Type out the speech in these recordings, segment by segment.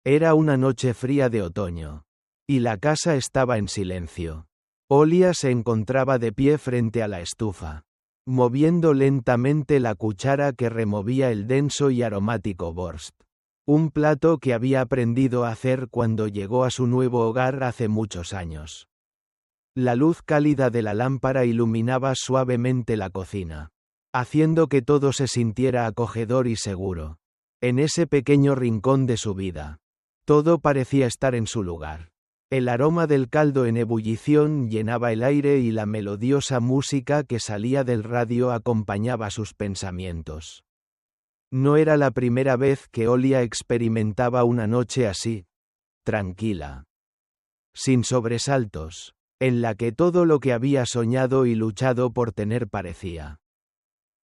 Era una noche fría de otoño. Y la casa estaba en silencio. Olia se encontraba de pie frente a la estufa, moviendo lentamente la cuchara que removía el denso y aromático borst. Un plato que había aprendido a hacer cuando llegó a su nuevo hogar hace muchos años. La luz cálida de la lámpara iluminaba suavemente la cocina, haciendo que todo se sintiera acogedor y seguro. En ese pequeño rincón de su vida, todo parecía estar en su lugar. El aroma del caldo en ebullición llenaba el aire y la melodiosa música que salía del radio acompañaba sus pensamientos. No era la primera vez que Olia experimentaba una noche así, tranquila, sin sobresaltos, en la que todo lo que había soñado y luchado por tener parecía,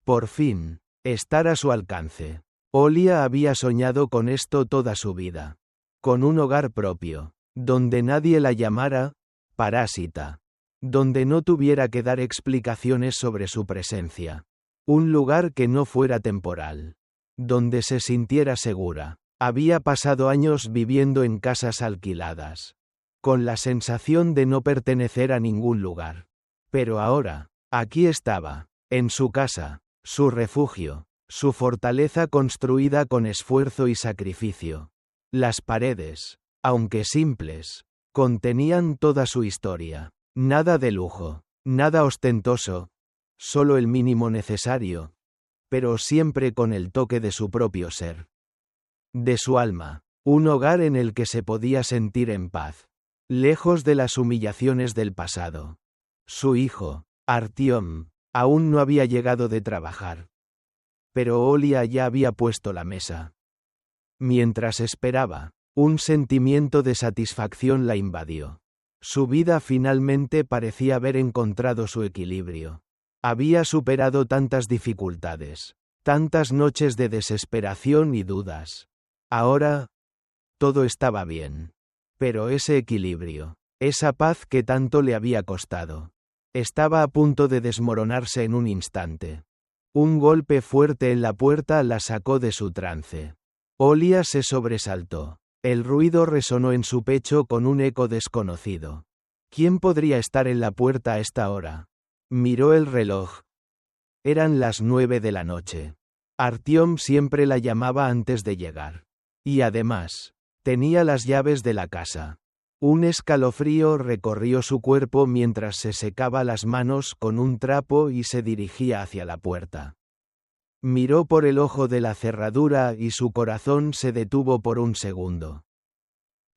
por fin, estar a su alcance. Olia había soñado con esto toda su vida, con un hogar propio, donde nadie la llamara parásita, donde no tuviera que dar explicaciones sobre su presencia, un lugar que no fuera temporal, donde se sintiera segura. Había pasado años viviendo en casas alquiladas, con la sensación de no pertenecer a ningún lugar. Pero ahora, aquí estaba, en su casa, su refugio, su fortaleza construida con esfuerzo y sacrificio. Las paredes, aunque simples, contenían toda su historia. Nada de lujo, nada ostentoso, solo el mínimo necesario, pero siempre con el toque de su propio ser. De su alma, un hogar en el que se podía sentir en paz, lejos de las humillaciones del pasado. Su hijo, Artyom, aún no había llegado de trabajar. Pero Olia ya había puesto la mesa. Mientras esperaba, un sentimiento de satisfacción la invadió. Su vida finalmente parecía haber encontrado su equilibrio. Había superado tantas dificultades, tantas noches de desesperación y dudas. Ahora, todo estaba bien. Pero ese equilibrio, esa paz que tanto le había costado, estaba a punto de desmoronarse en un instante. Un golpe fuerte en la puerta la sacó de su trance. Olia se sobresaltó. El ruido resonó en su pecho con un eco desconocido. ¿Quién podría estar en la puerta a esta hora? Miró el reloj. Eran las 9 de la noche. Artyom siempre la llamaba antes de llegar. Y además, tenía las llaves de la casa. Un escalofrío recorrió su cuerpo mientras se secaba las manos con un trapo y se dirigía hacia la puerta. Miró por el ojo de la cerradura y su corazón se detuvo por un segundo.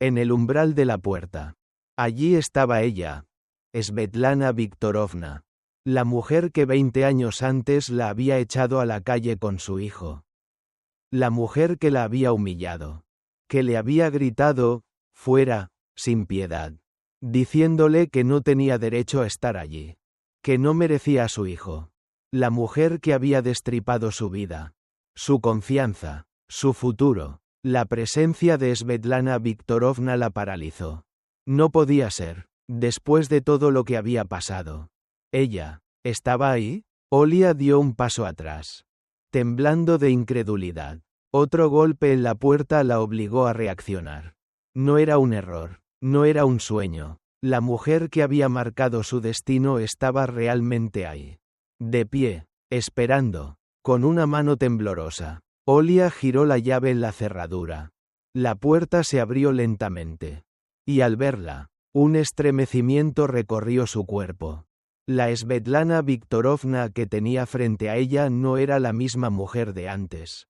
En el umbral de la puerta. Allí estaba ella, Svetlana Viktorovna, la mujer que 20 años antes la había echado a la calle con su hijo. La mujer que la había humillado, que le había gritado, fuera, sin piedad, diciéndole que no tenía derecho a estar allí, que no merecía a su hijo. La mujer que había destripado su vida, su confianza, su futuro. La presencia de Svetlana Viktorovna la paralizó. No podía ser, después de todo lo que había pasado. Ella, ¿estaba ahí? Olia dio un paso atrás, temblando de incredulidad. Otro golpe en la puerta la obligó a reaccionar. No era un error, no era un sueño. La mujer que había marcado su destino estaba realmente ahí. De pie, esperando, con una mano temblorosa. Olia giró la llave en la cerradura. La puerta se abrió lentamente. Y al verla, un estremecimiento recorrió su cuerpo. La Svetlana Viktorovna que tenía frente a ella no era la misma mujer de antes.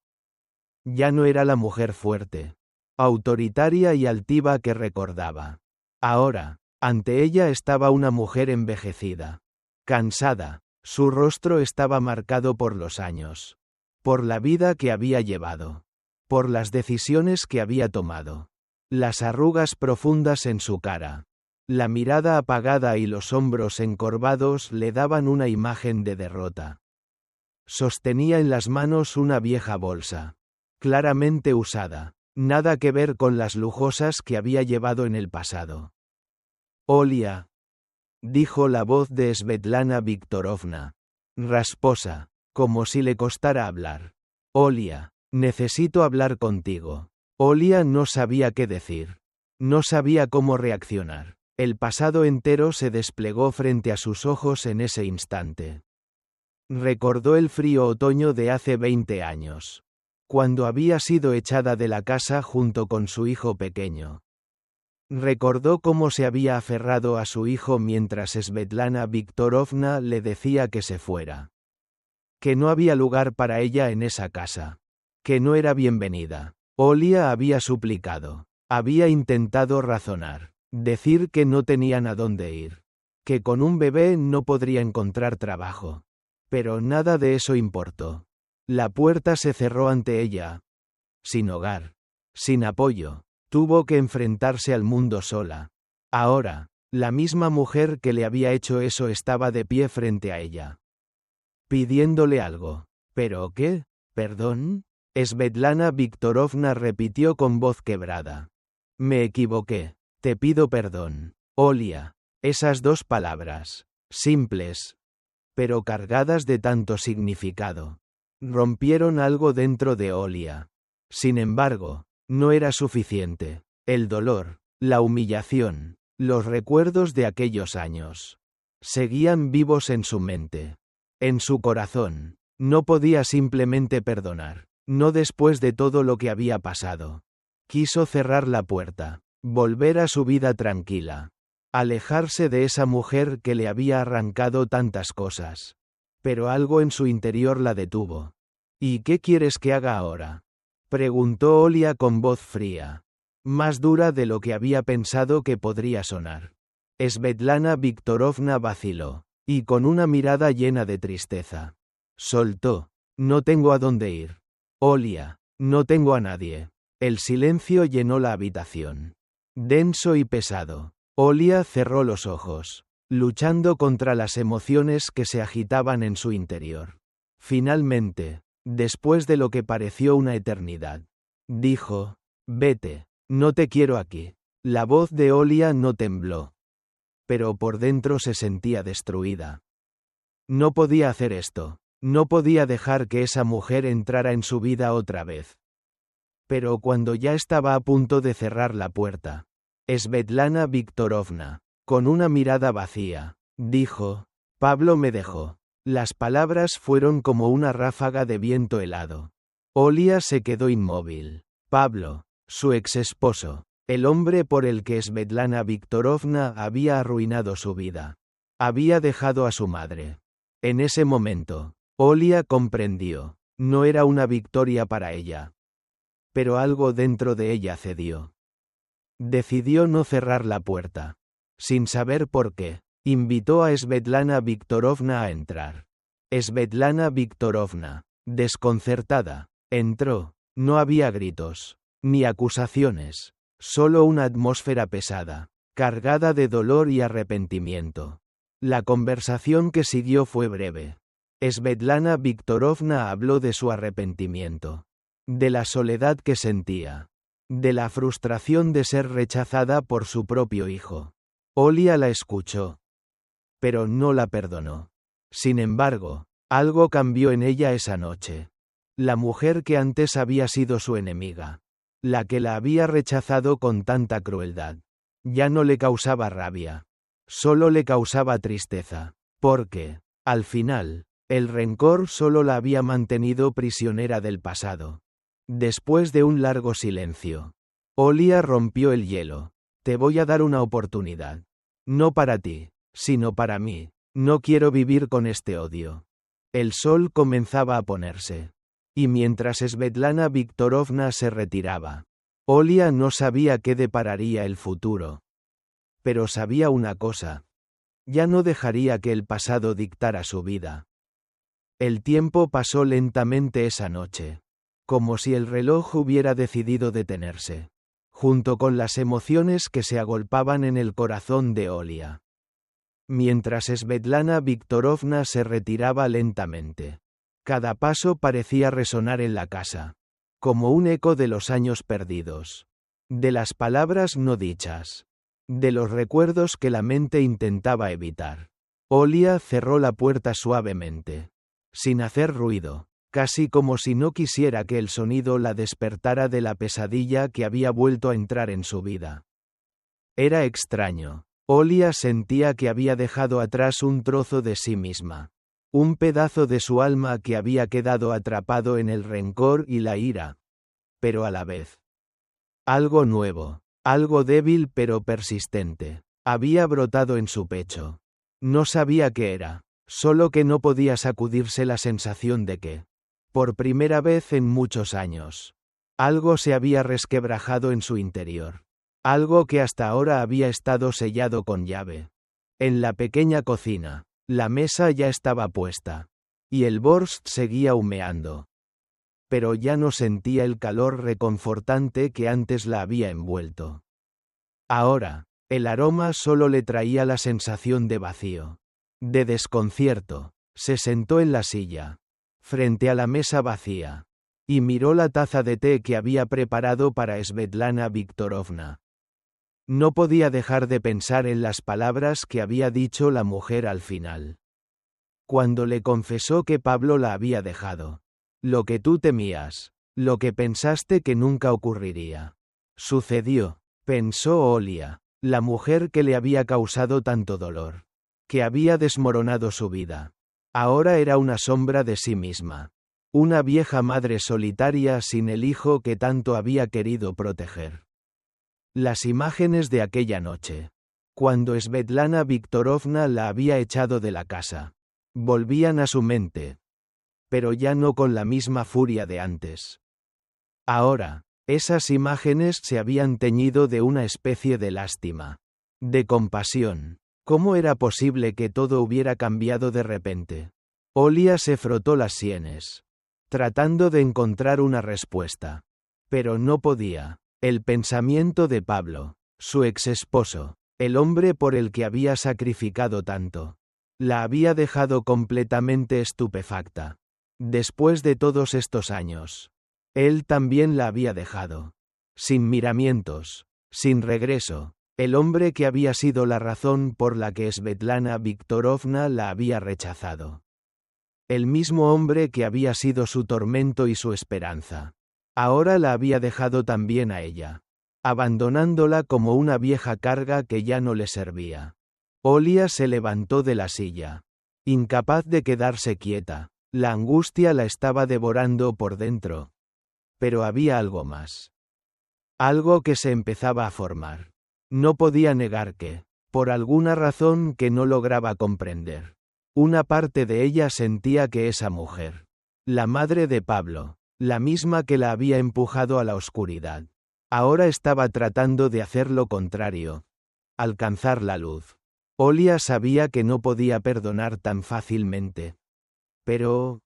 Ya no era la mujer fuerte, autoritaria y altiva que recordaba. Ahora, ante ella estaba una mujer envejecida, cansada. Su rostro estaba marcado por los años, por la vida que había llevado, por las decisiones que había tomado. Las arrugas profundas en su cara, la mirada apagada y los hombros encorvados le daban una imagen de derrota. Sostenía en las manos una vieja bolsa, claramente usada, nada que ver con las lujosas que había llevado en el pasado. Olia, dijo la voz de Svetlana Viktorovna, rasposa, como si le costara hablar. Olia, necesito hablar contigo. Olia no sabía qué decir. No sabía cómo reaccionar. El pasado entero se desplegó frente a sus ojos en ese instante. Recordó el frío otoño de hace 20 años. Cuando había sido echada de la casa junto con su hijo pequeño. Recordó cómo se había aferrado a su hijo mientras Svetlana Viktorovna le decía que se fuera. Que no había lugar para ella en esa casa. Que no era bienvenida. Olia había suplicado. Había intentado razonar. Decir que no tenían a dónde ir. Que con un bebé no podría encontrar trabajo. Pero nada de eso importó. La puerta se cerró ante ella. Sin hogar. Sin apoyo. Tuvo que enfrentarse al mundo sola. Ahora, la misma mujer que le había hecho eso estaba de pie frente a ella. Pidiéndole algo. ¿Pero qué? ¿Perdón? Svetlana Viktorovna repitió con voz quebrada. Me equivoqué. Te pido perdón. Olia. Esas dos palabras. Simples. Pero cargadas de tanto significado. Rompieron algo dentro de Olia. Sin embargo, no era suficiente. El dolor, la humillación, los recuerdos de aquellos años. Seguían vivos en su mente. En su corazón. No podía simplemente perdonar. No después de todo lo que había pasado. Quiso cerrar la puerta. Volver a su vida tranquila. Alejarse de esa mujer que le había arrancado tantas cosas. Pero algo en su interior la detuvo. ¿Y qué quieres que haga ahora? Preguntó Olia con voz fría. Más dura de lo que había pensado que podría sonar. Svetlana Viktorovna vaciló. Y con una mirada llena de tristeza. Soltó. No tengo a dónde ir. Olia. No tengo a nadie. El silencio llenó la habitación. Denso y pesado. Olia cerró los ojos, luchando contra las emociones que se agitaban en su interior. Finalmente, después de lo que pareció una eternidad, dijo, vete, no te quiero aquí. La voz de Olia no tembló. Pero por dentro se sentía destruida. No podía hacer esto, no podía dejar que esa mujer entrara en su vida otra vez. Pero cuando ya estaba a punto de cerrar la puerta, Svetlana Viktorovna, con una mirada vacía, dijo, Pablo me dejó. Las palabras fueron como una ráfaga de viento helado. Olia se quedó inmóvil. Pablo, su ex esposo, el hombre por el que Svetlana Viktorovna había arruinado su vida. Había dejado a su madre. En ese momento, Olia comprendió. No era una victoria para ella. Pero algo dentro de ella cedió. Decidió no cerrar la puerta. Sin saber por qué, invitó a Svetlana Viktorovna a entrar. Svetlana Viktorovna, desconcertada, entró. No había gritos, ni acusaciones, solo una atmósfera pesada, cargada de dolor y arrepentimiento. La conversación que siguió fue breve. Svetlana Viktorovna habló de su arrepentimiento, de la soledad que sentía, de la frustración de ser rechazada por su propio hijo. Olia la escuchó, pero no la perdonó. Sin embargo, algo cambió en ella esa noche. La mujer que antes había sido su enemiga, la que la había rechazado con tanta crueldad, ya no le causaba rabia, solo le causaba tristeza, porque, al final, el rencor solo la había mantenido prisionera del pasado. Después de un largo silencio, Olia rompió el hielo. Te voy a dar una oportunidad. No para ti, sino para mí. No quiero vivir con este odio. El sol comenzaba a ponerse. Y mientras Svetlana Viktorovna se retiraba, Olia no sabía qué depararía el futuro. Pero sabía una cosa. Ya no dejaría que el pasado dictara su vida. El tiempo pasó lentamente esa noche. Como si el reloj hubiera decidido detenerse, junto con las emociones que se agolpaban en el corazón de Olia. Mientras Svetlana Viktorovna se retiraba lentamente, cada paso parecía resonar en la casa, como un eco de los años perdidos, de las palabras no dichas, de los recuerdos que la mente intentaba evitar. Olia cerró la puerta suavemente, sin hacer ruido. casi como si no quisiera que el sonido la despertara de la pesadilla que había vuelto a entrar en su vida. Era extraño. Olia sentía que había dejado atrás un trozo de sí misma. Un pedazo de su alma que había quedado atrapado en el rencor y la ira. Pero a la vez. Algo nuevo, algo débil pero persistente, había brotado en su pecho. No sabía qué era, solo que no podía sacudirse la sensación de que, por primera vez en muchos años, algo se había resquebrajado en su interior. Algo que hasta ahora había estado sellado con llave. En la pequeña cocina, la mesa ya estaba puesta. Y el borscht seguía humeando. Pero ya no sentía el calor reconfortante que antes la había envuelto. Ahora, el aroma solo le traía la sensación de vacío. De desconcierto. Se sentó en la silla, frente a la mesa vacía, y miró la taza de té que había preparado para Svetlana Viktorovna. No podía dejar de pensar en las palabras que había dicho la mujer al final. Cuando le confesó que Pablo la había dejado. Lo que tú temías, lo que pensaste que nunca ocurriría. Sucedió, pensó Olia, la mujer que le había causado tanto dolor, que había desmoronado su vida. Ahora era una sombra de sí misma. Una vieja madre solitaria sin el hijo que tanto había querido proteger. Las imágenes de aquella noche, cuando Svetlana Viktorovna la había echado de la casa, volvían a su mente. Pero ya no con la misma furia de antes. Ahora, esas imágenes se habían teñido de una especie de lástima, de compasión. ¿Cómo era posible que todo hubiera cambiado de repente? Olia se frotó las sienes, tratando de encontrar una respuesta. Pero no podía. El pensamiento de Pablo, su ex esposo, el hombre por el que había sacrificado tanto, la había dejado completamente estupefacta. Después de todos estos años, él también la había dejado. Sin miramientos, sin regreso, el hombre que había sido la razón por la que Svetlana Viktorovna la había rechazado. El mismo hombre que había sido su tormento y su esperanza. Ahora la había dejado también a ella, abandonándola como una vieja carga que ya no le servía. Olia se levantó de la silla, incapaz de quedarse quieta. La angustia la estaba devorando por dentro. Pero había algo más. Algo que se empezaba a formar. No podía negar que, por alguna razón que no lograba comprender, una parte de ella sentía que esa mujer, la madre de Pablo, la misma que la había empujado a la oscuridad, ahora estaba tratando de hacer lo contrario. Alcanzar la luz. Olia sabía que no podía perdonar tan fácilmente. Pero,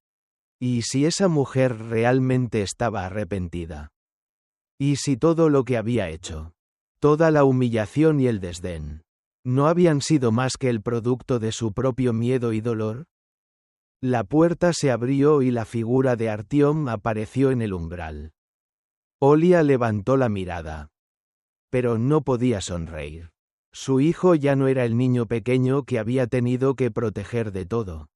¿y si esa mujer realmente estaba arrepentida? ¿Y si todo lo que había hecho, toda la humillación y el desdén, no habían sido más que el producto de su propio miedo y dolor? La puerta se abrió y la figura de Artyom apareció en el umbral. Olia levantó la mirada. Pero no podía sonreír. Su hijo ya no era el niño pequeño que había tenido que proteger de todo.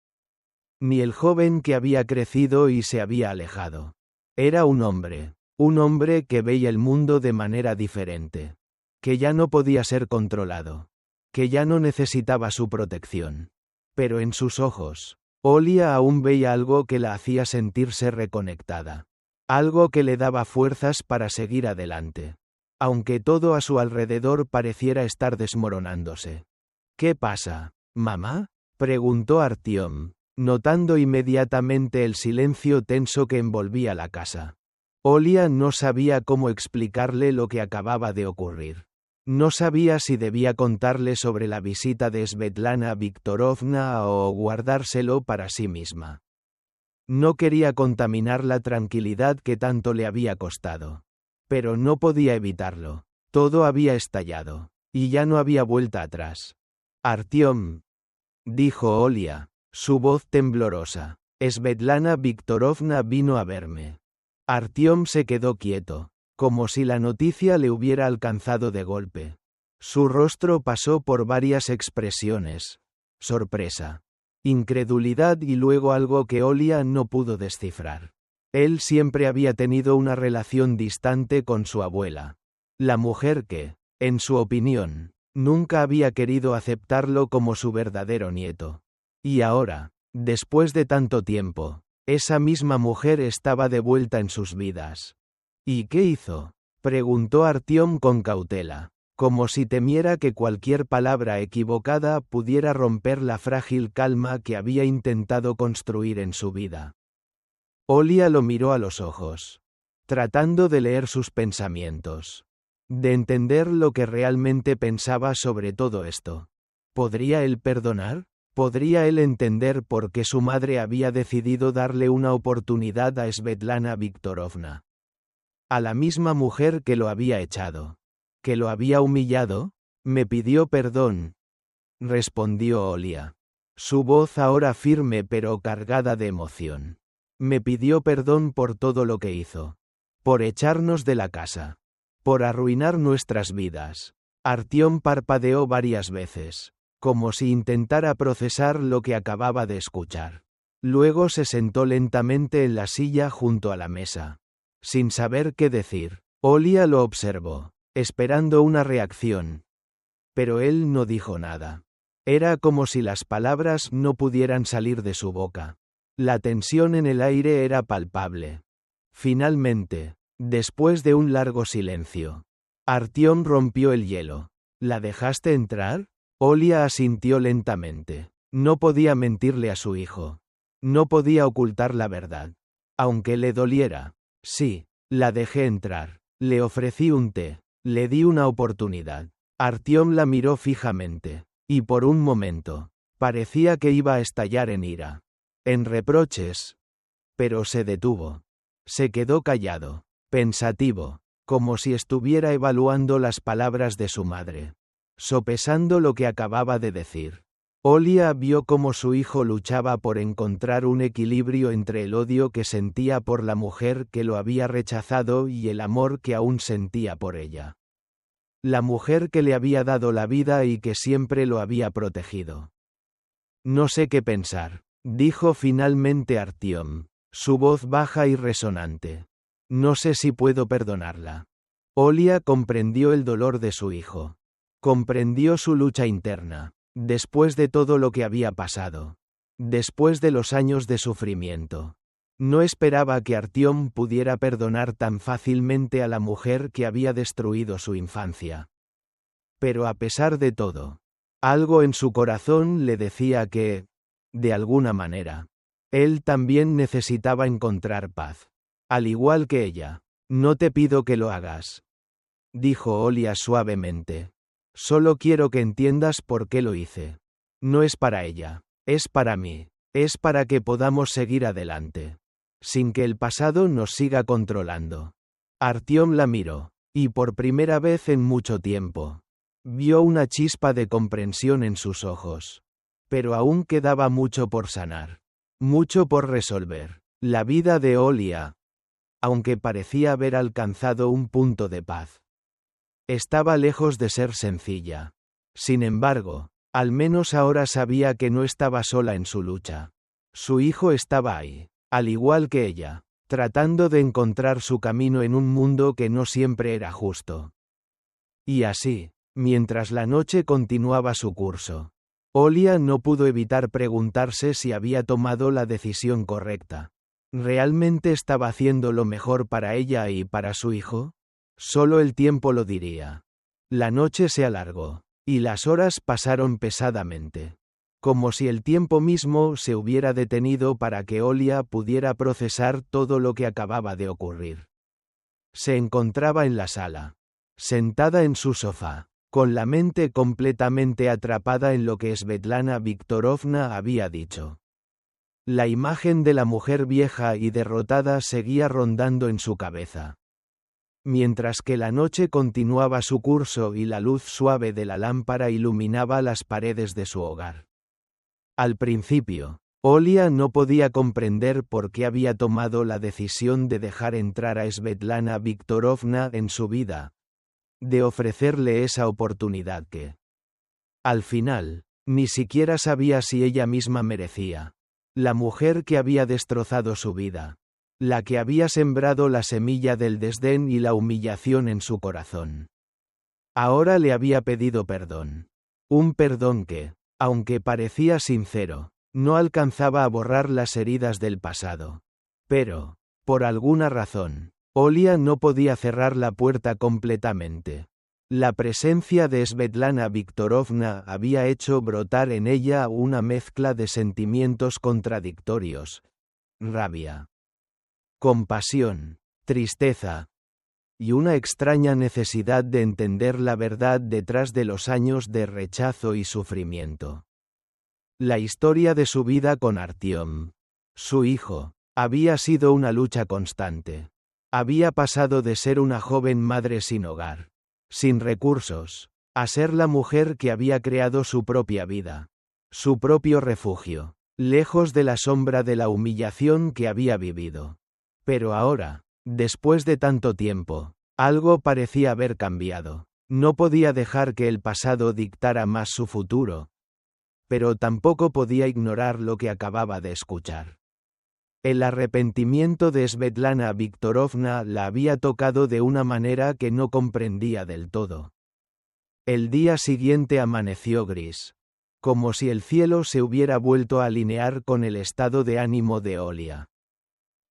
Ni el joven que había crecido y se había alejado. Era un hombre que veía el mundo de manera diferente. Que ya no podía ser controlado. Que ya no necesitaba su protección. Pero en sus ojos, Olia aún veía algo que la hacía sentirse reconectada. Algo que le daba fuerzas para seguir adelante. Aunque todo a su alrededor pareciera estar desmoronándose. ¿Qué pasa, mamá?, preguntó Artyom, notando inmediatamente el silencio tenso que envolvía la casa. Olia no sabía cómo explicarle lo que acababa de ocurrir. No sabía si debía contarle sobre la visita de Svetlana Viktorovna o guardárselo para sí misma. No quería contaminar la tranquilidad que tanto le había costado. Pero no podía evitarlo. Todo había estallado. Y ya no había vuelta atrás. Artyom, dijo Olia, su voz temblorosa. Svetlana Viktorovna vino a verme. Artyom se quedó quieto, como si la noticia le hubiera alcanzado de golpe. Su rostro pasó por varias expresiones. Sorpresa. incredulidad y luego algo que Olia no pudo descifrar. Él siempre había tenido una relación distante con su abuela. La mujer que, en su opinión, nunca había querido aceptarlo como su verdadero nieto. Y ahora, después de tanto tiempo, esa misma mujer estaba de vuelta en sus vidas. ¿Y qué hizo?, preguntó Artyom con cautela, como si temiera que cualquier palabra equivocada pudiera romper la frágil calma que había intentado construir en su vida. Olia lo miró a los ojos, tratando de leer sus pensamientos, de entender lo que realmente pensaba sobre todo esto. ¿Podría él perdonar? ¿Podría él entender por qué su madre había decidido darle una oportunidad a Svetlana Viktorovna? A la misma mujer que lo había echado, que lo había humillado. Me pidió perdón, respondió Olia, su voz ahora firme pero cargada de emoción. Me pidió perdón por todo lo que hizo. Por echarnos de la casa. Por arruinar nuestras vidas. Artyom parpadeó varias veces, como si intentara procesar lo que acababa de escuchar. Luego se sentó lentamente en la silla junto a la mesa. Sin saber qué decir, Olia lo observó, esperando una reacción. Pero él no dijo nada. Era como si las palabras no pudieran salir de su boca. La tensión en el aire era palpable. Finalmente, después de un largo silencio, Artyom rompió el hielo. ¿La dejaste entrar? Olia asintió lentamente. No podía mentirle a su hijo. No podía ocultar la verdad. Aunque le doliera. Sí, la dejé entrar. Le ofrecí un té. Le di una oportunidad. Artyom la miró fijamente. Y por un momento, parecía que iba a estallar en ira. En reproches. Pero se detuvo. Se quedó callado, pensativo, como si estuviera evaluando las palabras de su madre, sopesando lo que acababa de decir. Olia vio cómo su hijo luchaba por encontrar un equilibrio entre el odio que sentía por la mujer que lo había rechazado y el amor que aún sentía por ella. La mujer que le había dado la vida y que siempre lo había protegido. No sé qué pensar, dijo finalmente Artyom, su voz baja y resonante. No sé si puedo perdonarla. Olia comprendió el dolor de su hijo. Comprendió su lucha interna, después de todo lo que había pasado. Después de los años de sufrimiento. No esperaba que Artyom pudiera perdonar tan fácilmente a la mujer que había destruido su infancia. Pero a pesar de todo, algo en su corazón le decía que, de alguna manera, él también necesitaba encontrar paz. Al igual que ella. No te pido que lo hagas, dijo Olia suavemente. Solo quiero que entiendas por qué lo hice. No es para ella, es para mí, es para que podamos seguir adelante, sin que el pasado nos siga controlando. Artyom la miró, y por primera vez en mucho tiempo, vio una chispa de comprensión en sus ojos. Pero aún quedaba mucho por sanar, mucho por resolver. La vida de Olia, aunque parecía haber alcanzado un punto de paz, estaba lejos de ser sencilla. Sin embargo, al menos ahora sabía que no estaba sola en su lucha. Su hijo estaba ahí, al igual que ella, tratando de encontrar su camino en un mundo que no siempre era justo. Y así, mientras la noche continuaba su curso, Olia no pudo evitar preguntarse si había tomado la decisión correcta. ¿Realmente estaba haciendo lo mejor para ella y para su hijo? Solo el tiempo lo diría. La noche se alargó, y las horas pasaron pesadamente. Como si el tiempo mismo se hubiera detenido para que Olia pudiera procesar todo lo que acababa de ocurrir. Se encontraba en la sala, sentada en su sofá, con la mente completamente atrapada en lo que Svetlana Viktorovna había dicho. La imagen de la mujer vieja y derrotada seguía rondando en su cabeza. Mientras que la noche continuaba su curso y la luz suave de la lámpara iluminaba las paredes de su hogar. Al principio, Olia no podía comprender por qué había tomado la decisión de dejar entrar a Svetlana Viktorovna en su vida, de ofrecerle esa oportunidad que, al final, Ni siquiera sabía si ella misma merecía. La mujer que había destrozado su vida. La que había sembrado la semilla del desdén y la humillación en su corazón. Ahora le había pedido perdón. Un perdón que, aunque parecía sincero, no alcanzaba a borrar las heridas del pasado. Pero, por alguna razón, Olia no podía cerrar la puerta completamente. La presencia de Svetlana Viktorovna había hecho brotar en ella una mezcla de sentimientos contradictorios. Rabia, compasión, tristeza, y una extraña necesidad de entender la verdad detrás de los años de rechazo y sufrimiento. La historia de su vida con Artyom, su hijo, había sido una lucha constante. Había pasado de ser una joven madre sin hogar, sin recursos, a ser la mujer que había creado su propia vida, su propio refugio, lejos de la sombra de la humillación que había vivido. Pero ahora, después de tanto tiempo, algo parecía haber cambiado. No podía dejar que el pasado dictara más su futuro. Pero tampoco podía ignorar lo que acababa de escuchar. El arrepentimiento de Svetlana Viktorovna la había tocado de una manera que no comprendía del todo. El día siguiente amaneció gris, como si el cielo se hubiera vuelto a alinear con el estado de ánimo de Olia.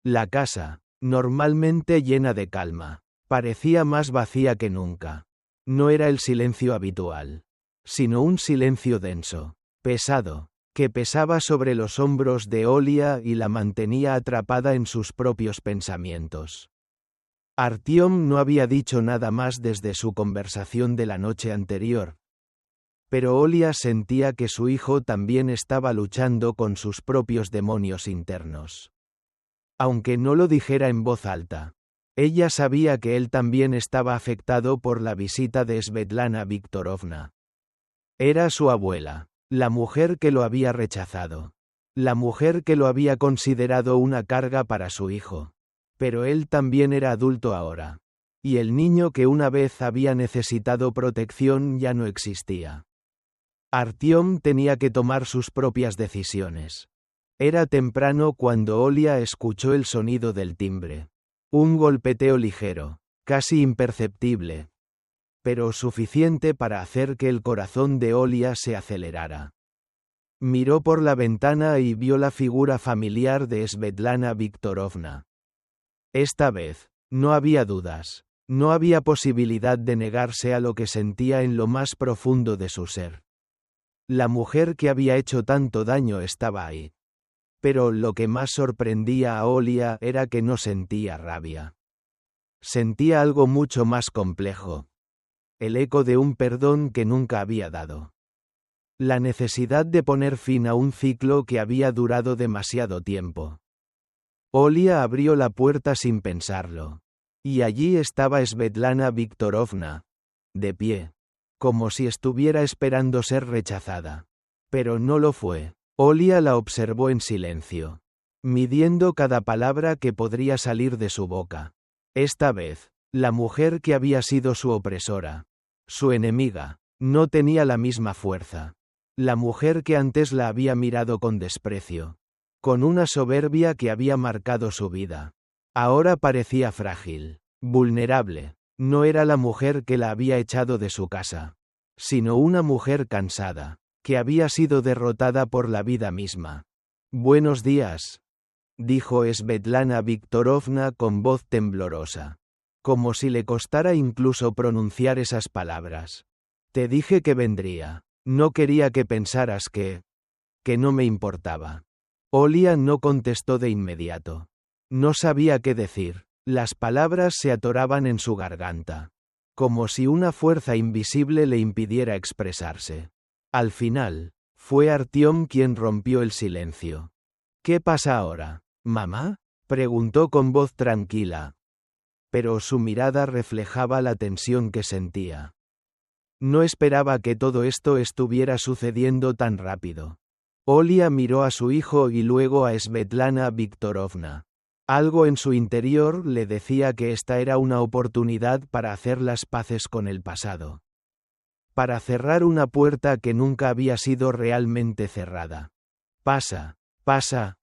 La casa, normalmente llena de calma, parecía más vacía que nunca. No era el silencio habitual, sino un silencio denso, pesado, que pesaba sobre los hombros de Olia y la mantenía atrapada en sus propios pensamientos. Artyom no había dicho nada más desde su conversación de la noche anterior. Pero Olia sentía que su hijo también estaba luchando con sus propios demonios internos. Aunque no lo dijera en voz alta, ella sabía que él también estaba afectado por la visita de Svetlana Viktorovna. Era su abuela, la mujer que lo había rechazado, la mujer que lo había considerado una carga para su hijo. Pero él también era adulto ahora. Y el niño que una vez había necesitado protección ya no existía. Artyom tenía que tomar sus propias decisiones. Era temprano cuando Olia escuchó el sonido del timbre. Un golpeteo ligero, casi imperceptible, pero suficiente para hacer que el corazón de Olia se acelerara. Miró por la ventana y vio la figura familiar de Svetlana Viktorovna. Esta vez, no había dudas, no había posibilidad de negarse a lo que sentía en lo más profundo de su ser. La mujer que había hecho tanto daño estaba ahí. Pero lo que más sorprendía a Olia era que no sentía rabia. Sentía algo mucho más complejo. El eco de un perdón que nunca había dado. La necesidad de poner fin a un ciclo que había durado demasiado tiempo. Olia abrió la puerta sin pensarlo. Y allí estaba Svetlana Viktorovna, de pie, como si estuviera esperando ser rechazada. Pero no lo fue. Olia la observó en silencio, midiendo cada palabra que podría salir de su boca. Esta vez, la mujer que había sido su opresora, su enemiga, no tenía la misma fuerza. La mujer que antes la había mirado con desprecio, con una soberbia que había marcado su vida. Ahora parecía frágil, vulnerable. No era la mujer que la había echado de su casa, sino una mujer cansada, que había sido derrotada por la vida misma. «Buenos días», dijo Svetlana Viktorovna con voz temblorosa, como si le costara incluso pronunciar esas palabras. «Te dije que vendría. No quería que pensaras que no me importaba». Olia no contestó de inmediato. No sabía qué decir. Las palabras se atoraban en su garganta, como si una fuerza invisible le impidiera expresarse. Al final, fue Artyom quien rompió el silencio. «¿Qué pasa ahora, mamá?», preguntó con voz tranquila. Pero su mirada reflejaba la tensión que sentía. No esperaba que todo esto estuviera sucediendo tan rápido. Olia miró a su hijo y luego a Svetlana Viktorovna. Algo en su interior le decía que esta era una oportunidad para hacer las paces con el pasado. para cerrar una puerta que nunca había sido realmente cerrada. Pasa, pasa,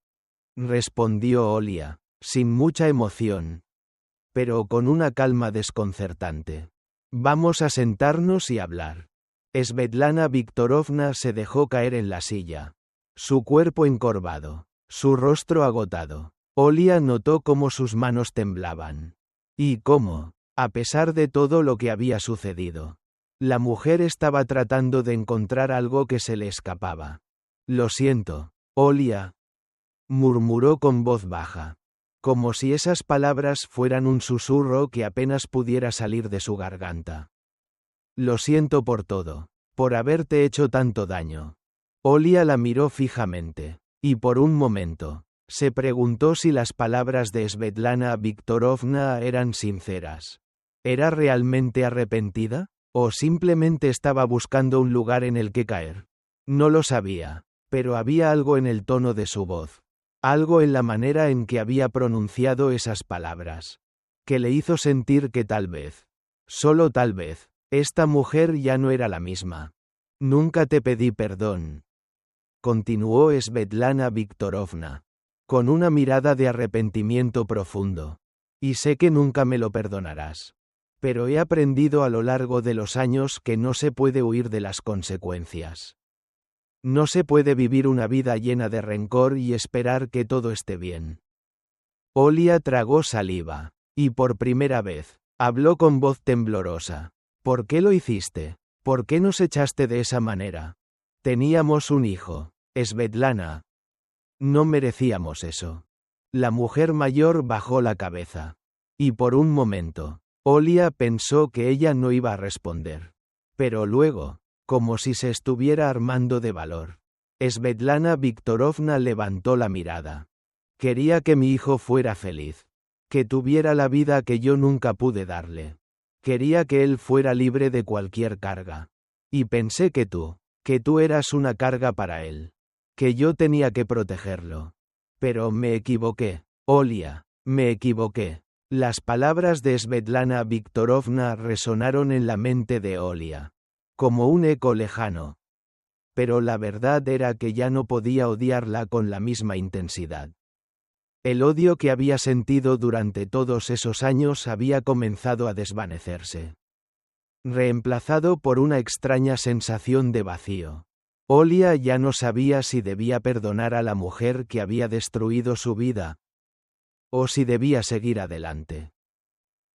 respondió Olia, sin mucha emoción, pero con una calma desconcertante. Vamos a sentarnos y hablar. Svetlana Viktorovna se dejó caer en la silla. Su cuerpo encorvado, su rostro agotado. Olia notó cómo sus manos temblaban. Y cómo, a pesar de todo lo que había sucedido, la mujer estaba tratando de encontrar algo que se le escapaba. Lo siento, Olia, murmuró con voz baja, como si esas palabras fueran un susurro que apenas pudiera salir de su garganta. Lo siento por todo, por haberte hecho tanto daño. Olia la miró fijamente, y por un momento, se preguntó si las palabras de Svetlana Viktorovna eran sinceras. ¿Era realmente arrepentida? ¿O simplemente estaba buscando un lugar en el que caer? No lo sabía, pero había algo en el tono de su voz, algo en la manera en que había pronunciado esas palabras, que le hizo sentir que tal vez, solo tal vez, esta mujer ya no era la misma. Nunca te pedí perdón, continuó Svetlana Viktorovna, con una mirada de arrepentimiento profundo. Y sé que nunca me lo perdonarás. Pero he aprendido a lo largo de los años que no se puede huir de las consecuencias. No se puede vivir una vida llena de rencor y esperar que todo esté bien. Olia tragó saliva, y por primera vez, habló con voz temblorosa. ¿Por qué lo hiciste? ¿Por qué nos echaste de esa manera? Teníamos un hijo, Svetlana. No merecíamos eso. La mujer mayor bajó la cabeza. Y por un momento, Olia pensó que ella no iba a responder. Pero luego, como si se estuviera armando de valor, Svetlana Viktorovna levantó la mirada. Quería que mi hijo fuera feliz. Que tuviera la vida que yo nunca pude darle. Quería que él fuera libre de cualquier carga. Y pensé que tú eras una carga para él. Que yo tenía que protegerlo. Pero me equivoqué, Olia, me equivoqué. Las palabras de Svetlana Viktorovna resonaron en la mente de Olia, como un eco lejano. Pero la verdad era que ya no podía odiarla con la misma intensidad. El odio que había sentido durante todos esos años había comenzado a desvanecerse, reemplazado por una extraña sensación de vacío. Olia ya no sabía si debía perdonar a la mujer que había destruido su vida, o si debía seguir adelante,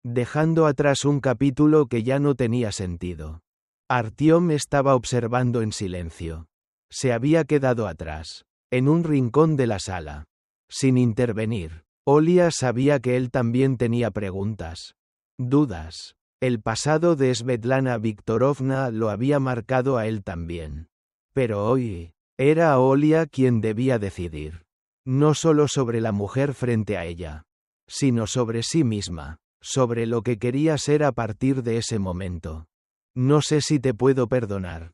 dejando atrás un capítulo que ya no tenía sentido. Artyom estaba observando en silencio. Se había quedado atrás, en un rincón de la sala, sin intervenir. Olia sabía que él también tenía preguntas, dudas. El pasado de Svetlana Viktorovna lo había marcado a él también. Pero hoy, era Olia quien debía decidir. No solo sobre la mujer frente a ella, sino sobre sí misma, sobre lo que quería ser a partir de ese momento. No sé si te puedo perdonar,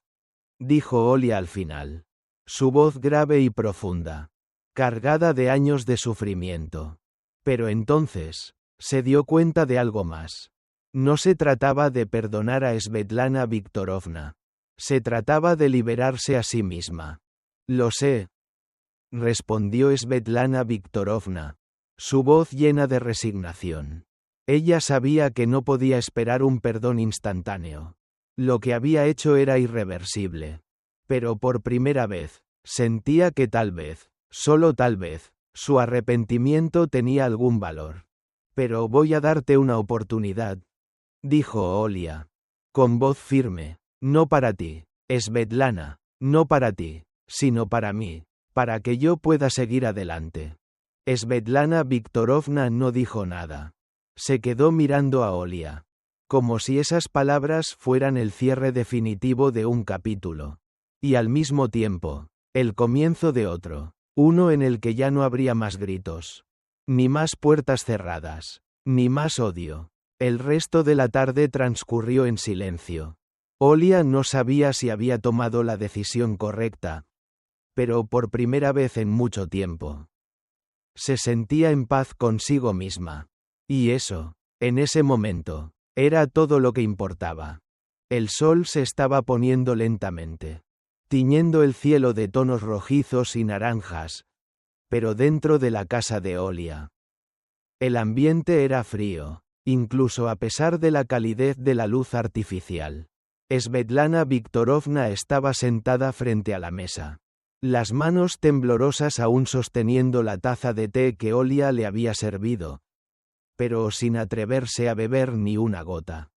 dijo Olia al final. Su voz grave y profunda, cargada de años de sufrimiento. Pero entonces, se dio cuenta de algo más. No se trataba de perdonar a Svetlana Viktorovna. Se trataba de liberarse a sí misma. Lo sé, respondió Svetlana Viktorovna, su voz llena de resignación. Ella sabía que no podía esperar un perdón instantáneo. Lo que había hecho era irreversible. Pero por primera vez, sentía que tal vez, solo tal vez, su arrepentimiento tenía algún valor. Pero voy a darte una oportunidad, dijo Olia, con voz firme. No para ti, Svetlana, no para ti, sino para mí. Para que yo pueda seguir adelante. Svetlana Viktorovna no dijo nada. Se quedó mirando a Olia, como si esas palabras fueran el cierre definitivo de un capítulo. Y al mismo tiempo, el comienzo de otro, uno en el que ya no habría más gritos, ni más puertas cerradas, ni más odio. El resto de la tarde transcurrió en silencio. Olia no sabía si había tomado la decisión correcta, pero por primera vez en mucho tiempo, se sentía en paz consigo misma. Y eso, en ese momento, era todo lo que importaba. El sol se estaba poniendo lentamente, tiñendo el cielo de tonos rojizos y naranjas, pero dentro de la casa de Olia. El ambiente era frío, incluso a pesar de la calidez de la luz artificial. Svetlana Viktorovna estaba sentada frente a la mesa, las manos temblorosas aún sosteniendo la taza de té que Olia le había servido, pero sin atreverse a beber ni una gota.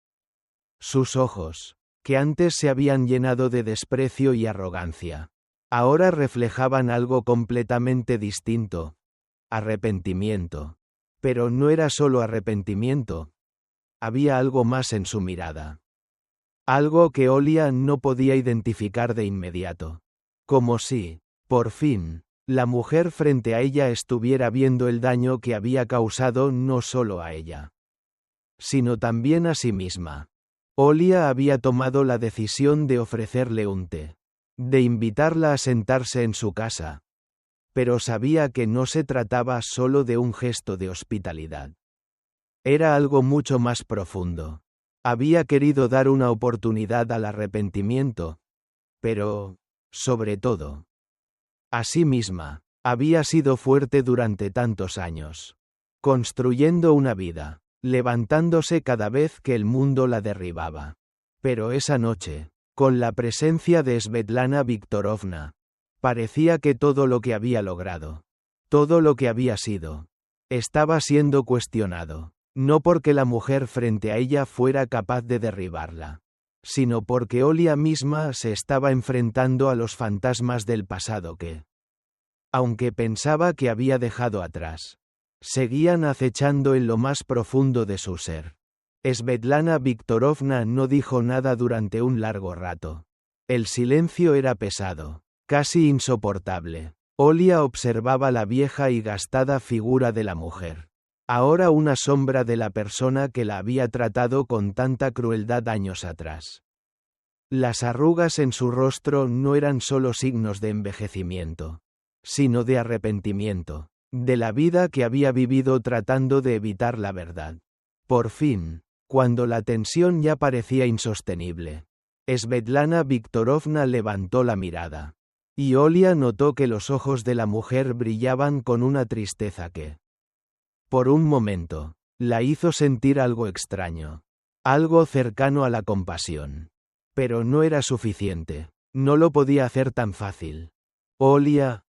Sus ojos, que antes se habían llenado de desprecio y arrogancia, ahora reflejaban algo completamente distinto: arrepentimiento. Pero no era solo arrepentimiento. Había algo más en su mirada. Algo que Olia no podía identificar de inmediato. Como si, por fin, la mujer frente a ella estuviera viendo el daño que había causado no solo a ella, sino también a sí misma. Olia había tomado la decisión de ofrecerle un té, de invitarla a sentarse en su casa. Pero sabía que no se trataba solo de un gesto de hospitalidad. Era algo mucho más profundo. Había querido dar una oportunidad al arrepentimiento, pero, sobre todo, a sí misma. Había sido fuerte durante tantos años, construyendo una vida, levantándose cada vez que el mundo la derribaba. Pero esa noche, con la presencia de Svetlana Viktorovna, parecía que todo lo que había logrado, todo lo que había sido, estaba siendo cuestionado, no porque la mujer frente a ella fuera capaz de derribarla, sino porque Olia misma se estaba enfrentando a los fantasmas del pasado que, aunque pensaba que había dejado atrás, seguían acechando en lo más profundo de su ser. Svetlana Viktorovna no dijo nada durante un largo rato. El silencio era pesado, casi insoportable. Olia observaba la vieja y gastada figura de la mujer, ahora una sombra de la persona que la había tratado con tanta crueldad años atrás. Las arrugas en su rostro no eran solo signos de envejecimiento, sino de arrepentimiento, de la vida que había vivido tratando de evitar la verdad. Por fin, cuando la tensión ya parecía insostenible, Svetlana Viktorovna levantó la mirada. Y Olia notó que los ojos de la mujer brillaban con una tristeza que, por un momento, la hizo sentir algo extraño, algo cercano a la compasión. Pero no era suficiente, no lo podía hacer tan fácil. Olia,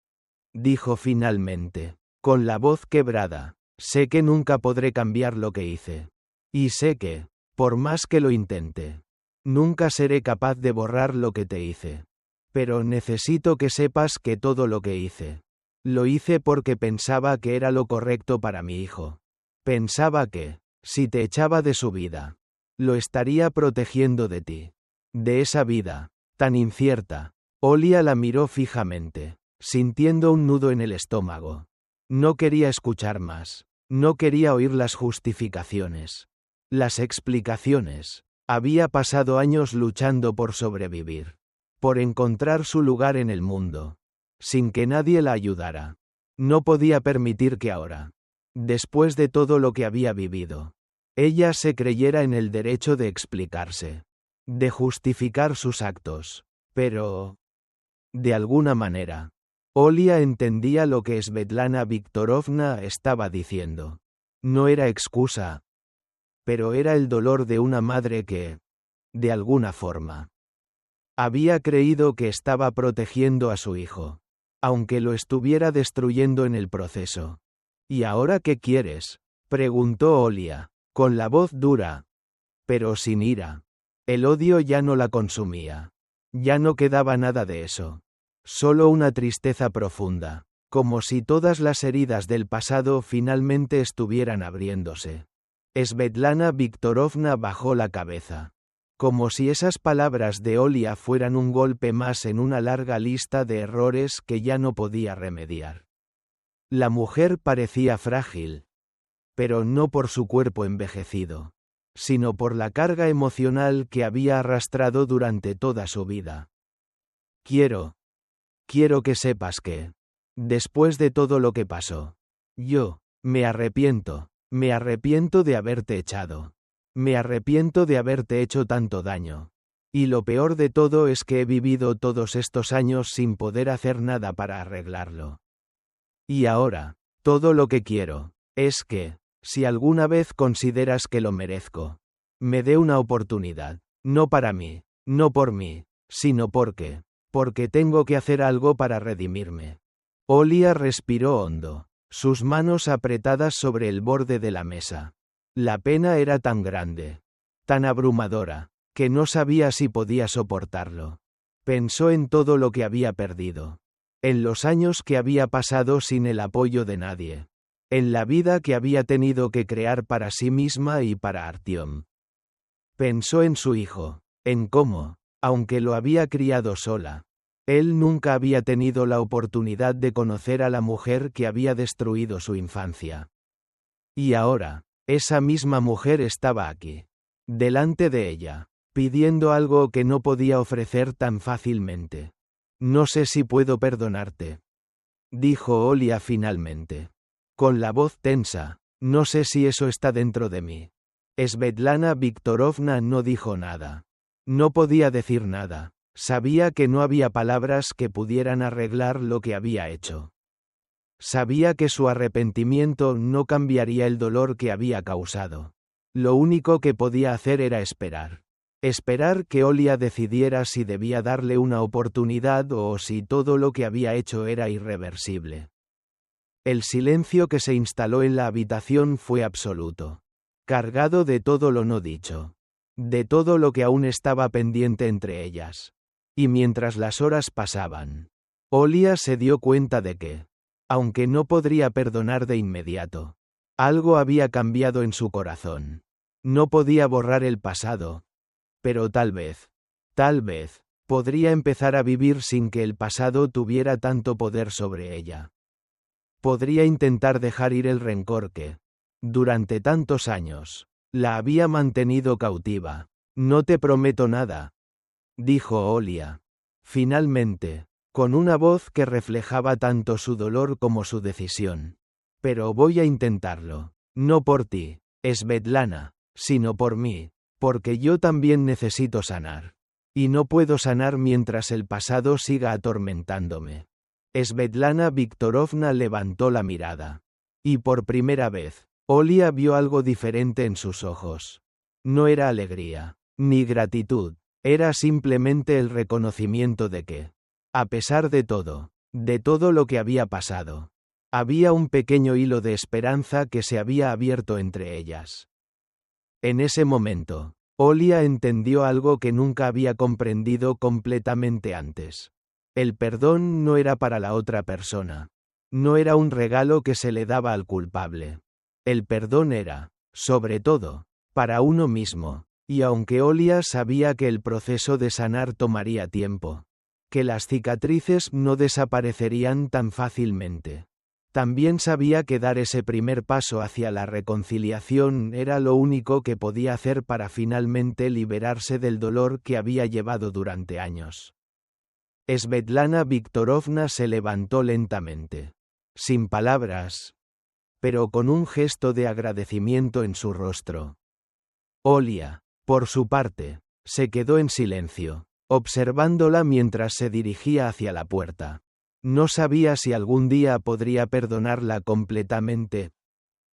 dijo finalmente, con la voz quebrada, sé que nunca podré cambiar lo que hice. Y sé que, por más que lo intente, nunca seré capaz de borrar lo que te hice. Pero necesito que sepas que todo lo que hice, lo hice porque pensaba que era lo correcto para mi hijo. Pensaba que, si te echaba de su vida, lo estaría protegiendo de ti. De esa vida, tan incierta. Olia la miró fijamente, sintiendo un nudo en el estómago. No quería escuchar más. No quería oír las justificaciones, las explicaciones. Había pasado años luchando por sobrevivir, por encontrar su lugar en el mundo, sin que nadie la ayudara. No podía permitir que ahora, después de todo lo que había vivido, ella se creyera en el derecho de explicarse, de justificar sus actos. Pero, de alguna manera, Olia entendía lo que Svetlana Viktorovna estaba diciendo. No era excusa, pero era el dolor de una madre que, de alguna forma, había creído que estaba protegiendo a su hijo, aunque lo estuviera destruyendo en el proceso. ¿Y ahora qué quieres?, preguntó Olia, con la voz dura, pero sin ira. El odio ya no la consumía. Ya no quedaba nada de eso. Solo una tristeza profunda, como si todas las heridas del pasado finalmente estuvieran abriéndose. Svetlana Viktorovna bajó la cabeza, como si esas palabras de Olia fueran un golpe más en una larga lista de errores que ya no podía remediar. La mujer parecía frágil, pero no por su cuerpo envejecido, sino por la carga emocional que había arrastrado durante toda su vida. Quiero que sepas que, después de todo lo que pasó, yo, me arrepiento de haberte echado. Me arrepiento de haberte hecho tanto daño. Y lo peor de todo es que he vivido todos estos años sin poder hacer nada para arreglarlo. Y ahora, todo lo que quiero, es que, si alguna vez consideras que lo merezco, me dé una oportunidad, no para mí, no por mí, sino porque tengo que hacer algo para redimirme. Olia respiró hondo, sus manos apretadas sobre el borde de la mesa. La pena era tan grande, tan abrumadora, que no sabía si podía soportarlo. Pensó en todo lo que había perdido, en los años que había pasado sin el apoyo de nadie, en la vida que había tenido que crear para sí misma y para Artyom. Pensó en su hijo, en cómo, aunque lo había criado sola, él nunca había tenido la oportunidad de conocer a la mujer que había destruido su infancia. Y ahora, esa misma mujer estaba aquí, delante de ella, pidiendo algo que no podía ofrecer tan fácilmente. No sé si puedo perdonarte, dijo Olia finalmente. Con la voz tensa, no sé si eso está dentro de mí. Svetlana Viktorovna no dijo nada. No podía decir nada. Sabía que no había palabras que pudieran arreglar lo que había hecho. Sabía que su arrepentimiento no cambiaría el dolor que había causado. Lo único que podía hacer era esperar. Esperar que Olia decidiera si debía darle una oportunidad o si todo lo que había hecho era irreversible. El silencio que se instaló en la habitación fue absoluto, cargado de todo lo no dicho, de todo lo que aún estaba pendiente entre ellas. Y mientras las horas pasaban, Olia se dio cuenta de que, aunque no podría perdonar de inmediato, algo había cambiado en su corazón. No podía borrar el pasado, pero tal vez, podría empezar a vivir sin que el pasado tuviera tanto poder sobre ella. Podría intentar dejar ir el rencor que, durante tantos años, la había mantenido cautiva. No te prometo nada, dijo Olia, finalmente, con una voz que reflejaba tanto su dolor como su decisión. Pero voy a intentarlo, no por ti, Svetlana, sino por mí, porque yo también necesito sanar. Y no puedo sanar mientras el pasado siga atormentándome. Svetlana Viktorovna levantó la mirada. Y por primera vez, Olia vio algo diferente en sus ojos. No era alegría, ni gratitud, era simplemente el reconocimiento de que, a pesar de todo lo que había pasado, había un pequeño hilo de esperanza que se había abierto entre ellas. En ese momento, Olia entendió algo que nunca había comprendido completamente antes. El perdón no era para la otra persona. No era un regalo que se le daba al culpable. El perdón era, sobre todo, para uno mismo, y aunque Olia sabía que el proceso de sanar tomaría tiempo, que las cicatrices no desaparecerían tan fácilmente, también sabía que dar ese primer paso hacia la reconciliación era lo único que podía hacer para finalmente liberarse del dolor que había llevado durante años. Svetlana Viktorovna se levantó lentamente, sin palabras, pero con un gesto de agradecimiento en su rostro. Olia, por su parte, se quedó en silencio, observándola mientras se dirigía hacia la puerta. No sabía si algún día podría perdonarla completamente,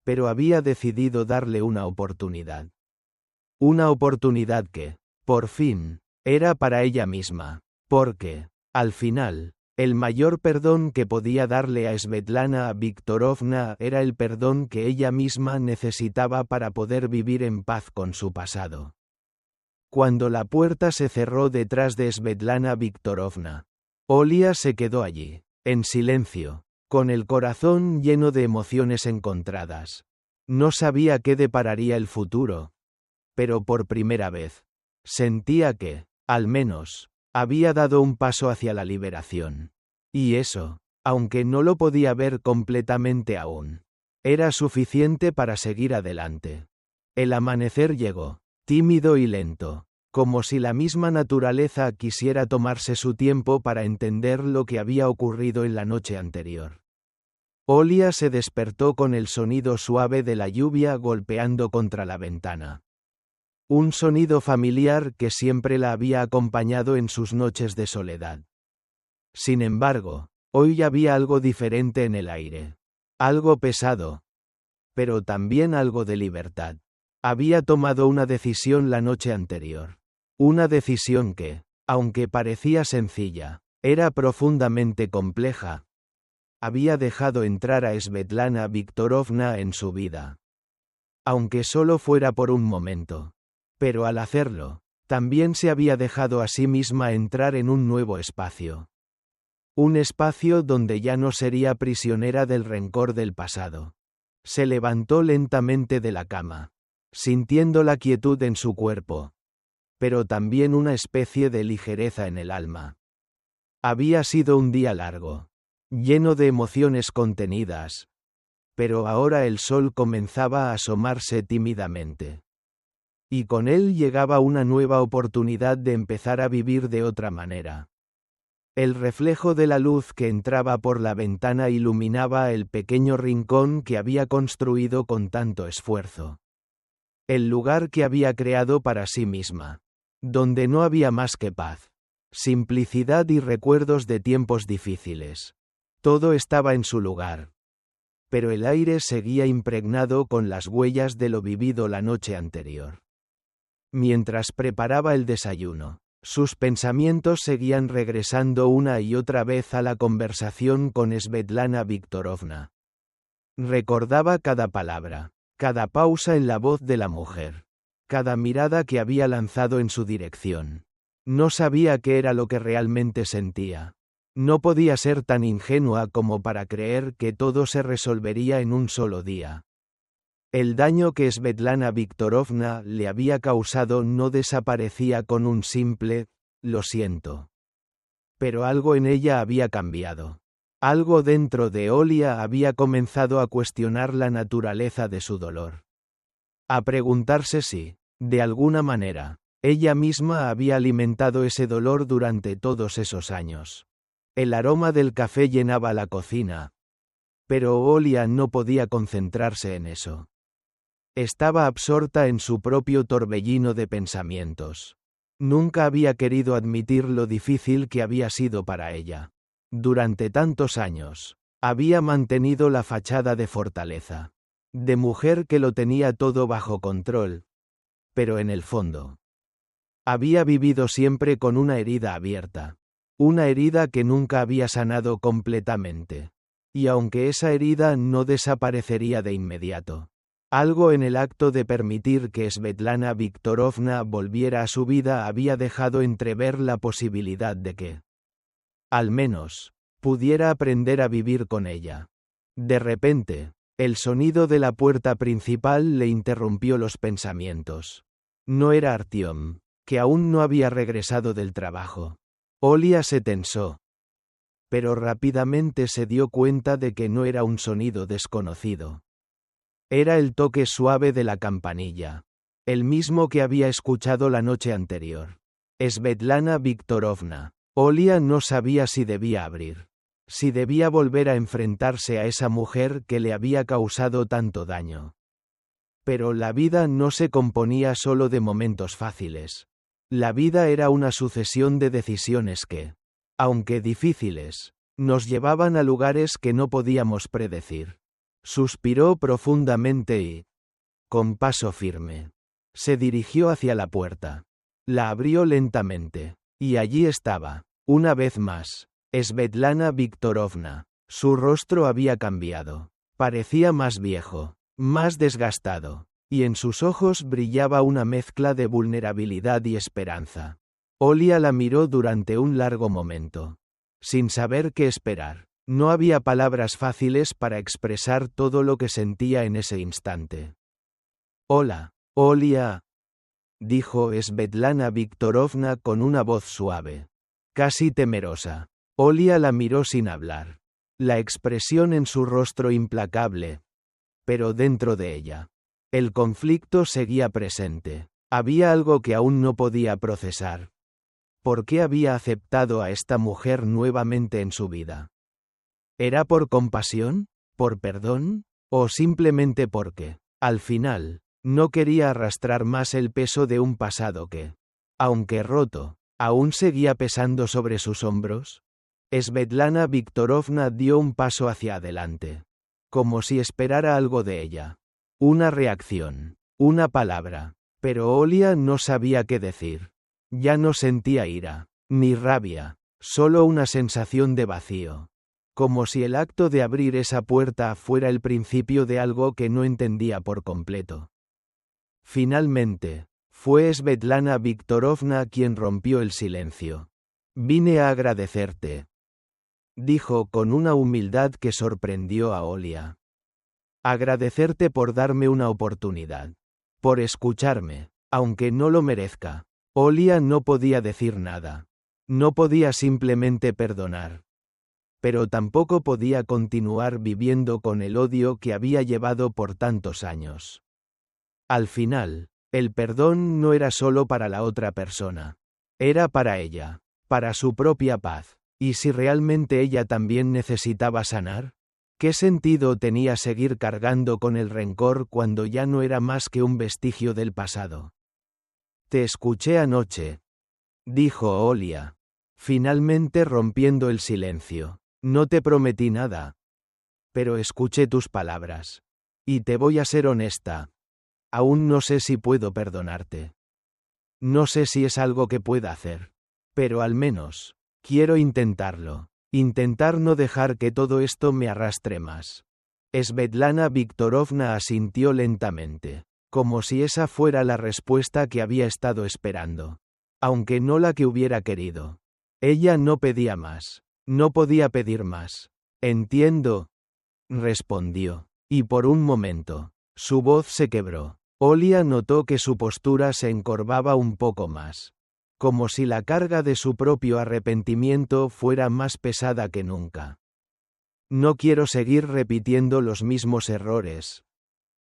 pero había decidido darle una oportunidad. Una oportunidad que, por fin, era para ella misma, porque, al final, el mayor perdón que podía darle a Svetlana Viktorovna era el perdón que ella misma necesitaba para poder vivir en paz con su pasado. Cuando la puerta se cerró detrás de Svetlana Viktorovna, Olia se quedó allí, en silencio, con el corazón lleno de emociones encontradas. No sabía qué depararía el futuro, pero por primera vez, sentía que, al menos, había dado un paso hacia la liberación. Y eso, aunque no lo podía ver completamente aún, era suficiente para seguir adelante. El amanecer llegó, tímido y lento, como si la misma naturaleza quisiera tomarse su tiempo para entender lo que había ocurrido en la noche anterior. Olia se despertó con el sonido suave de la lluvia golpeando contra la ventana. Un sonido familiar que siempre la había acompañado en sus noches de soledad. Sin embargo, hoy había algo diferente en el aire. Algo pesado. Pero también algo de libertad. Había tomado una decisión la noche anterior. Una decisión que, aunque parecía sencilla, era profundamente compleja. Había dejado entrar a Svetlana Viktorovna en su vida. Aunque solo fuera por un momento. Pero al hacerlo, también se había dejado a sí misma entrar en un nuevo espacio. Un espacio donde ya no sería prisionera del rencor del pasado. Se levantó lentamente de la cama, sintiendo la quietud en su cuerpo, pero también una especie de ligereza en el alma. Había sido un día largo, lleno de emociones contenidas, pero ahora el sol comenzaba a asomarse tímidamente. Y con él llegaba una nueva oportunidad de empezar a vivir de otra manera. El reflejo de la luz que entraba por la ventana iluminaba el pequeño rincón que había construido con tanto esfuerzo. El lugar que había creado para sí misma. Donde no había más que paz, simplicidad y recuerdos de tiempos difíciles. Todo estaba en su lugar. Pero el aire seguía impregnado con las huellas de lo vivido la noche anterior. Mientras preparaba el desayuno, sus pensamientos seguían regresando una y otra vez a la conversación con Svetlana Viktorovna. Recordaba cada palabra, cada pausa en la voz de la mujer, cada mirada que había lanzado en su dirección. No sabía qué era lo que realmente sentía. No podía ser tan ingenua como para creer que todo se resolvería en un solo día. El daño que Svetlana Viktorovna le había causado no desaparecía con un simple «lo siento». Pero algo en ella había cambiado. Algo dentro de Olia había comenzado a cuestionar la naturaleza de su dolor. A preguntarse si, de alguna manera, ella misma había alimentado ese dolor durante todos esos años. El aroma del café llenaba la cocina. Pero Olia no podía concentrarse en eso. Estaba absorta en su propio torbellino de pensamientos. Nunca había querido admitir lo difícil que había sido para ella. Durante tantos años, había mantenido la fachada de fortaleza, de mujer que lo tenía todo bajo control. Pero en el fondo, había vivido siempre con una herida abierta. Una herida que nunca había sanado completamente. Y aunque esa herida no desaparecería de inmediato, algo en el acto de permitir que Svetlana Viktorovna volviera a su vida había dejado entrever la posibilidad de que, al menos, pudiera aprender a vivir con ella. De repente, el sonido de la puerta principal le interrumpió los pensamientos. No era Artyom, que aún no había regresado del trabajo. Olia se tensó. Pero rápidamente se dio cuenta de que no era un sonido desconocido. Era el toque suave de la campanilla. El mismo que había escuchado la noche anterior. Svetlana Viktorovna. Olia no sabía si debía abrir. Si debía volver a enfrentarse a esa mujer que le había causado tanto daño. Pero la vida no se componía solo de momentos fáciles. La vida era una sucesión de decisiones que, aunque difíciles, nos llevaban a lugares que no podíamos predecir. Suspiró profundamente y, con paso firme, se dirigió hacia la puerta. La abrió lentamente, y allí estaba, una vez más, Svetlana Viktorovna. Su rostro había cambiado. Parecía más viejo, más desgastado, y en sus ojos brillaba una mezcla de vulnerabilidad y esperanza. Olia la miró durante un largo momento, sin saber qué esperar. No había palabras fáciles para expresar todo lo que sentía en ese instante. «Hola, Olia», dijo Svetlana Viktorovna con una voz suave, casi temerosa. Olia la miró sin hablar. La expresión en su rostro implacable. Pero dentro de ella, el conflicto seguía presente. Había algo que aún no podía procesar. ¿Por qué había aceptado a esta mujer nuevamente en su vida? ¿Era por compasión? ¿Por perdón? ¿O simplemente porque, al final, No quería arrastrar más el peso de un pasado que, aunque roto, aún seguía pesando sobre sus hombros. Svetlana Viktorovna dio un paso hacia adelante, como si esperara algo de ella. Una reacción, una palabra. Pero Olia no sabía qué decir. Ya no sentía ira, ni rabia, solo una sensación de vacío. Como si el acto de abrir esa puerta fuera el principio de algo que no entendía por completo. Finalmente, fue Svetlana Viktorovna quien rompió el silencio. «Vine a agradecerte», dijo con una humildad que sorprendió a Olia. «Agradecerte por darme una oportunidad. Por escucharme, aunque no lo merezca». Olia no podía decir nada. No podía simplemente perdonar. Pero tampoco podía continuar viviendo con el odio que había llevado por tantos años. Al final, el perdón no era solo para la otra persona. Era para ella, para su propia paz. ¿Y si realmente ella también necesitaba sanar? ¿Qué sentido tenía seguir cargando con el rencor cuando ya no era más que un vestigio del pasado? «Te escuché anoche», dijo Olia, finalmente rompiendo el silencio. «No te prometí nada. Pero escuché tus palabras. Y te voy a ser honesta. Aún no sé si puedo perdonarte. No sé si es algo que pueda hacer. Pero al menos, quiero intentarlo. Intentar no dejar que todo esto me arrastre más». Svetlana Viktorovna asintió lentamente, como si esa fuera la respuesta que había estado esperando. Aunque no la que hubiera querido. Ella no pedía más. No podía pedir más. «Entiendo», respondió. Y por un momento, su voz se quebró. Olia notó que su postura se encorvaba un poco más. Como si la carga de su propio arrepentimiento fuera más pesada que nunca. «No quiero seguir repitiendo los mismos errores»,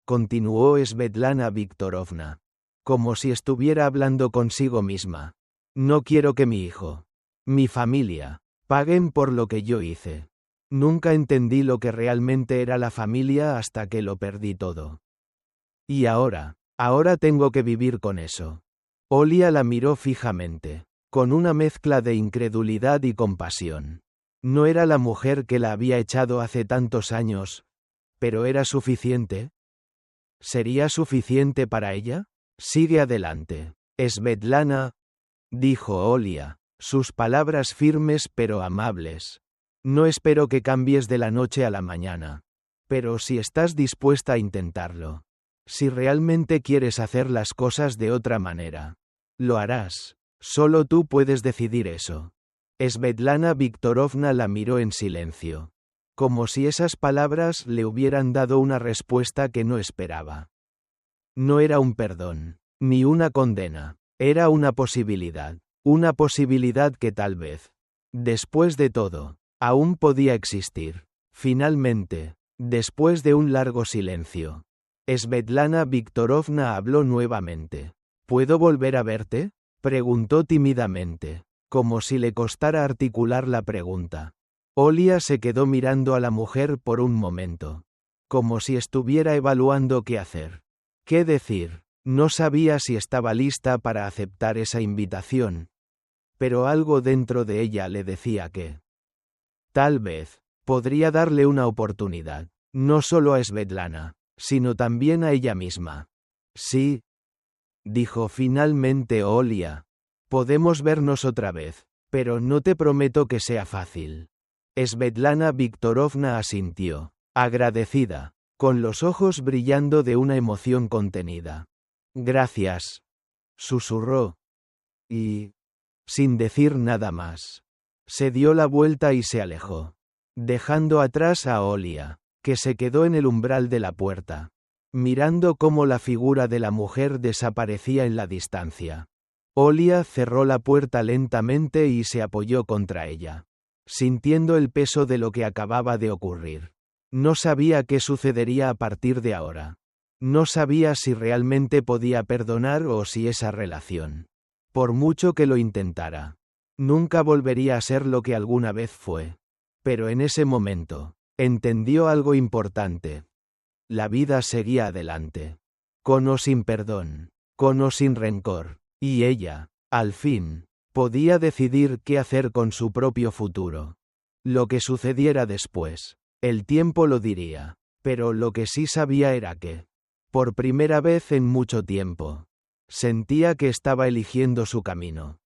continuó Svetlana Viktorovna, como si estuviera hablando consigo misma. «No quiero que mi hijo, mi familia, paguen por lo que yo hice. Nunca entendí lo que realmente era la familia hasta que lo perdí todo. Y ahora tengo que vivir con eso». Olia la miró fijamente, con una mezcla de incredulidad y compasión. No era la mujer que la había echado hace tantos años, pero ¿era suficiente? ¿Sería suficiente para ella? «Sigue adelante, Svetlana», dijo Olia, sus palabras firmes pero amables. «No espero que cambies de la noche a la mañana. Pero si estás dispuesta a intentarlo, si realmente quieres hacer las cosas de otra manera, lo harás. Solo tú puedes decidir eso». Svetlana Viktorovna la miró en silencio, como si esas palabras le hubieran dado una respuesta que no esperaba. No era un perdón, ni una condena, era una posibilidad que tal vez, después de todo, aún podía existir. Finalmente, después de un largo silencio, Svetlana Viktorovna habló nuevamente. «¿Puedo volver a verte?», preguntó tímidamente, como si le costara articular la pregunta. Olia se quedó mirando a la mujer por un momento, como si estuviera evaluando qué hacer. ¿Qué decir? No sabía si estaba lista para aceptar esa invitación. Pero algo dentro de ella le decía que, tal vez, podría darle una oportunidad, no solo a Svetlana, sino también a ella misma. «Sí», dijo finalmente Olia. «Podemos vernos otra vez, pero no te prometo que sea fácil». Svetlana Viktorovna asintió, agradecida, con los ojos brillando de una emoción contenida. «Gracias», susurró. Y, sin decir nada más, se dio la vuelta y se alejó, dejando atrás a Olia, que se quedó en el umbral de la puerta, mirando cómo la figura de la mujer desaparecía en la distancia. Olia cerró la puerta lentamente y se apoyó contra ella, sintiendo el peso de lo que acababa de ocurrir. No sabía qué sucedería a partir de ahora. No sabía si realmente podía perdonar o si esa relación, por mucho que lo intentara, nunca volvería a ser lo que alguna vez fue. Pero en ese momento, entendió algo importante. La vida seguía adelante. con o sin perdón, con o sin rencor. Y ella, al fin, podía decidir qué hacer con su propio futuro. Lo que sucediera después, el tiempo lo diría, pero lo que sí sabía era que, por primera vez en mucho tiempo, sentía que estaba eligiendo su camino.